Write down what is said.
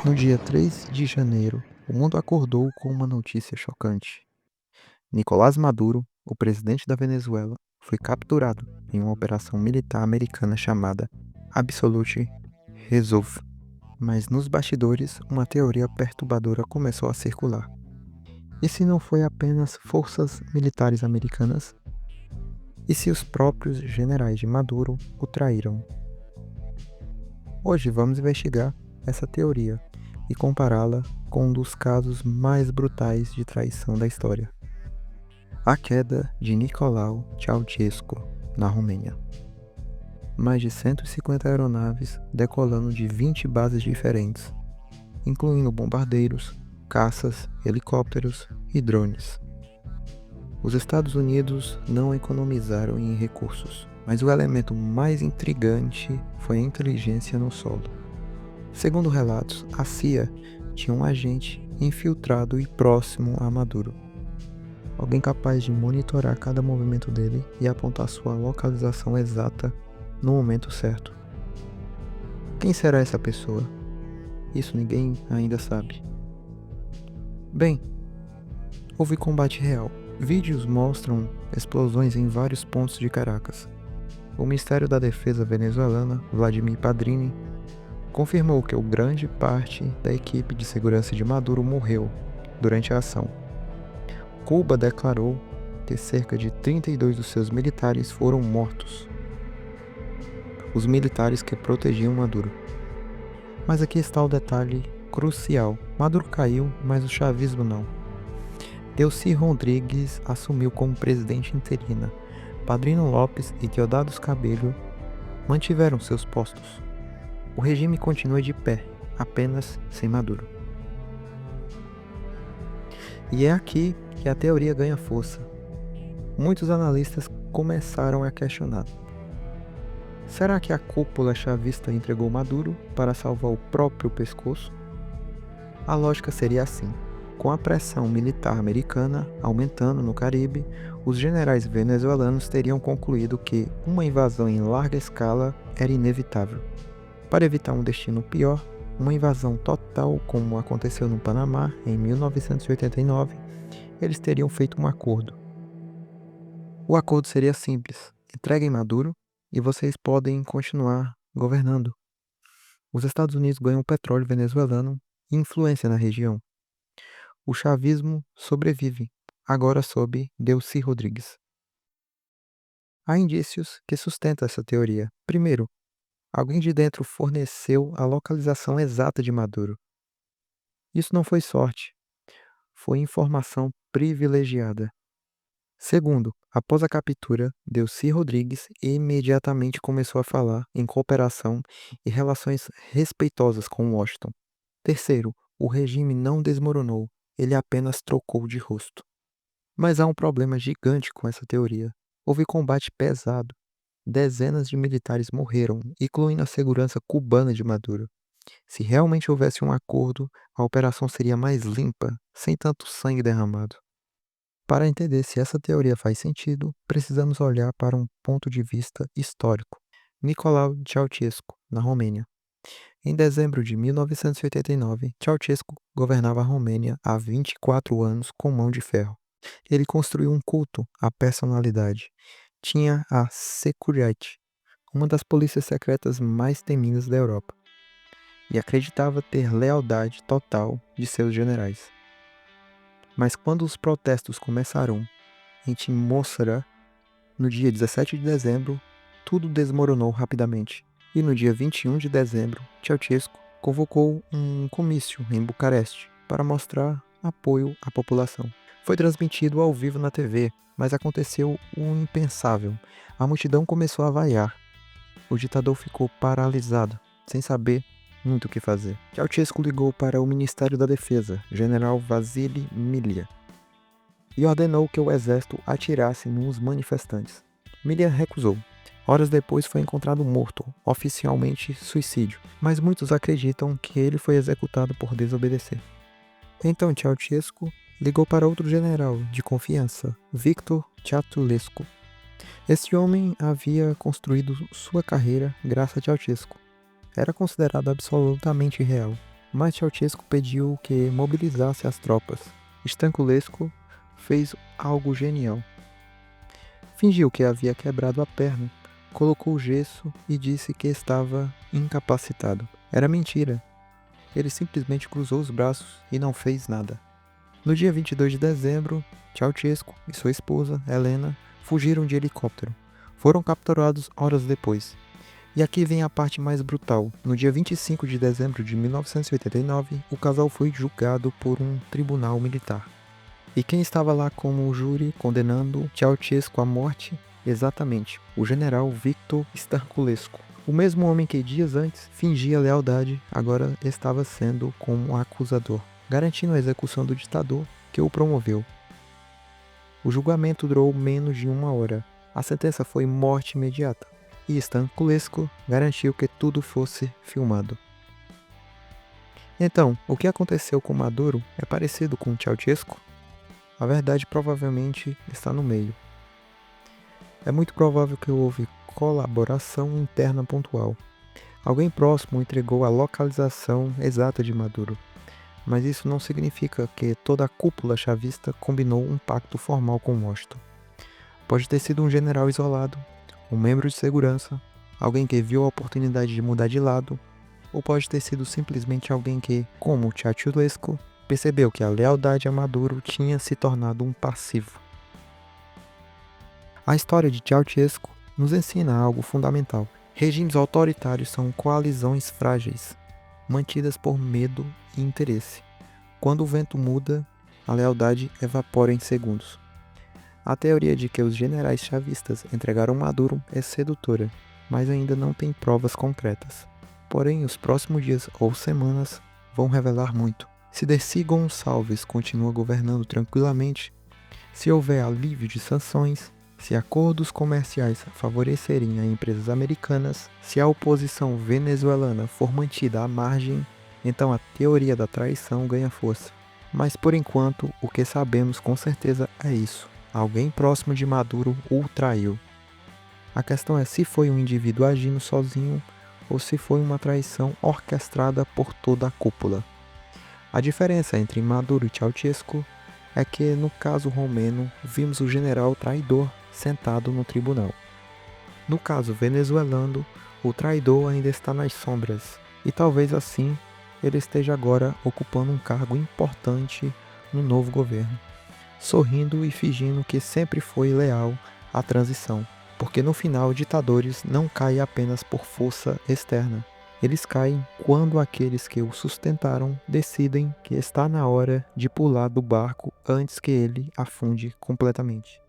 No dia 3 de janeiro, o mundo acordou com uma notícia chocante. Nicolás Maduro, o presidente da Venezuela, foi capturado em uma operação militar americana chamada Absolute Resolve. Mas nos bastidores, uma teoria perturbadora começou a circular. E se não foi apenas forças militares americanas? E se os próprios generais de Maduro o traíram? Hoje vamos investigar essa teoria e compará-la com um dos casos mais brutais de traição da história: a queda de Nicolau Ceausescu, na Romênia. Mais de 150 aeronaves decolando de 20 bases diferentes, incluindo bombardeiros, caças, helicópteros e drones. Os Estados Unidos não economizaram em recursos, mas o elemento mais intrigante foi a inteligência no solo. Segundo relatos, a CIA tinha um agente infiltrado e próximo a Maduro. Alguém capaz de monitorar cada movimento dele e apontar sua localização exata no momento certo. Quem será essa pessoa? Isso ninguém ainda sabe. Bem, houve combate real. Vídeos mostram explosões em vários pontos de Caracas. O Ministério da Defesa venezuelana, Vladimir Padrini, confirmou que grande parte da equipe de segurança de Maduro morreu durante a ação. Cuba declarou que cerca de 32 dos seus militares foram mortos. Os militares que protegiam Maduro. Mas aqui está o detalhe crucial: Maduro caiu, mas o chavismo não. Delcy Rodrigues assumiu como presidente interina. Padrino Lopes e Deodados Cabello mantiveram seus postos. O regime continua de pé, apenas sem Maduro. E é aqui que a teoria ganha força. Muitos analistas começaram a questionar: será que a cúpula chavista entregou Maduro para salvar o próprio pescoço? A lógica seria assim: com a pressão militar americana aumentando no Caribe, os generais venezuelanos teriam concluído que uma invasão em larga escala era inevitável. Para evitar um destino pior, uma invasão total como aconteceu no Panamá em 1989, eles teriam feito um acordo. O acordo seria simples: entreguem Maduro e vocês podem continuar governando. Os Estados Unidos ganham petróleo venezuelano e influência na região. O chavismo sobrevive, agora sob Delcy Rodrigues. Há indícios que sustentam essa teoria. Primeiro, alguém de dentro forneceu a localização exata de Maduro. Isso não foi sorte, foi informação privilegiada. Segundo, após a captura, Delcy Rodrigues imediatamente começou a falar em cooperação e relações respeitosas com Washington. Terceiro, o regime não desmoronou, ele apenas trocou de rosto. Mas há um problema gigante com essa teoria. Houve combate pesado. Dezenas de militares morreram, incluindo a segurança cubana de Maduro. Se realmente houvesse um acordo, a operação seria mais limpa, sem tanto sangue derramado. Para entender se essa teoria faz sentido, precisamos olhar para um ponto de vista histórico. Nicolau Ceausescu, na Romênia. Em dezembro de 1989, Ceausescu governava a Romênia há 24 anos com mão de ferro. Ele construiu um culto à personalidade. Tinha a Securitate, uma das polícias secretas mais temidas da Europa, e acreditava ter lealdade total de seus generais. Mas quando os protestos começaram em Timisoara, no dia 17 de dezembro, tudo desmoronou rapidamente. E no dia 21 de dezembro, Ceausescu convocou um comício em Bucareste para mostrar apoio à população. Foi transmitido ao vivo na TV, mas aconteceu o impensável. A multidão começou a vaiar. O ditador ficou paralisado, sem saber muito o que fazer. Ceausescu ligou para o Ministério da Defesa, general Vasily Milha, e ordenou que o exército atirasse nos manifestantes. Milha recusou. Horas depois foi encontrado morto, oficialmente suicídio, mas muitos acreditam que ele foi executado por desobedecer. Então Ceausescu ligou para outro general de confiança, Victor Ceausescu. Este homem havia construído sua carreira graças a Ceausescu. Era considerado absolutamente real. mas Ceausescu pediu que mobilizasse as tropas. Stanculescu fez algo genial. Fingiu que havia quebrado a perna, colocou gesso e disse que estava incapacitado. Era mentira. Ele simplesmente cruzou os braços e não fez nada. No dia 22 de dezembro, Ceausescu e sua esposa, Helena, fugiram de helicóptero. Foram capturados horas depois. E aqui vem a parte mais brutal. No dia 25 de dezembro de 1989, o casal foi julgado por um tribunal militar. E quem estava lá como júri condenando Ceausescu à morte? Exatamente, o general Victor Stanculescu. O mesmo homem que dias antes fingia lealdade, agora estava sendo como acusador, garantindo a execução do ditador que o promoveu. O julgamento durou menos de 1 hora. A sentença foi morte imediata. E Stanculescu garantiu que tudo fosse filmado. Então, o que aconteceu com Maduro é parecido com Ceausescu? A verdade provavelmente está no meio. É muito provável que houve colaboração interna pontual. Alguém próximo entregou a localização exata de Maduro. Mas isso não significa que toda a cúpula chavista combinou um pacto formal com Washington. Pode ter sido um general isolado, um membro de segurança, alguém que viu a oportunidade de mudar de lado, ou pode ter sido simplesmente alguém que, como Ceausescu, percebeu que a lealdade a Maduro tinha se tornado um passivo. A história de Ceausescu nos ensina algo fundamental. Regimes autoritários são coalizões frágeis, mantidas por medo e interesse. Quando o vento muda, a lealdade evapora em segundos. A teoria de que os generais chavistas entregaram Maduro é sedutora, mas ainda não tem provas concretas. Porém, os próximos dias ou semanas vão revelar muito. Se Dercy Gonçalves continua governando tranquilamente, se houver alívio de sanções, se acordos comerciais favorecerem as empresas americanas, se a oposição venezuelana for mantida à margem, então a teoria da traição ganha força. Mas por enquanto, o que sabemos com certeza é isso. Alguém próximo de Maduro o traiu. A questão é se foi um indivíduo agindo sozinho ou se foi uma traição orquestrada por toda a cúpula. A diferença entre Maduro e Ceausescu é que, no caso romeno, vimos o general traidor sentado no tribunal. No caso venezuelano, o traidor ainda está nas sombras, e talvez assim ele esteja agora ocupando um cargo importante no novo governo, sorrindo e fingindo que sempre foi leal à transição, porque no final ditadores não caem apenas por força externa. Eles caem quando aqueles que o sustentaram decidem que está na hora de pular do barco antes que ele afunde completamente.